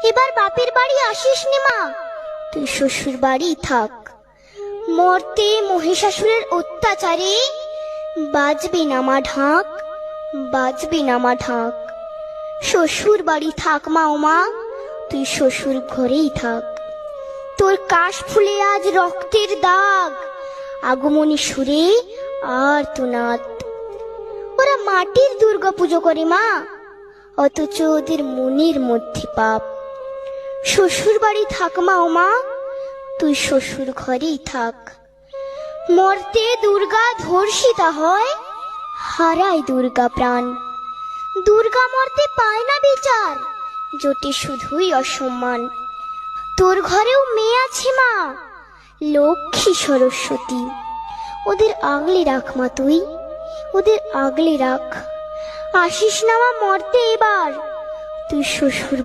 এবার বাপের বাড়ি আসিস নে মা, তুই শ্বশুর বাড়ি থাক। মর্তে মহিষাসুরের অত্যাচারে বাজবে না মা ঢাক, বাজবে না মা ঢাক। শ্বশুর বাড়ি থাক মা, ও মা তুই শ্বশুর ঘরেই থাক। তোর কাশ ফুলে আজ রক্তের দাগ, আগমনী সুরে আর তো নাদ। ওরা মাটির দুর্গা পুজো করে মা, অথচ ওদের মনের মধ্যে পাপ। শ্বশুর বাড়ি থাক মা, ও মা তুই শ্বশুর ঘরেই থাক। মর্তে দুর্গা ধর্ষিতা হয়, হারায় দুর্গা প্রাণ। দুর্গা মর্তে পায় না বিচার, জোটে শুধুই অসম্মান। তোর ঘরেও মেয়ে আছে মা, লক্ষ্মী সরস্বতী, ওদের আগলে রাখ মা তুই, ওদের আগলে রাখ। আসিস না মা মর্তে এবার, তুই শ্বশুর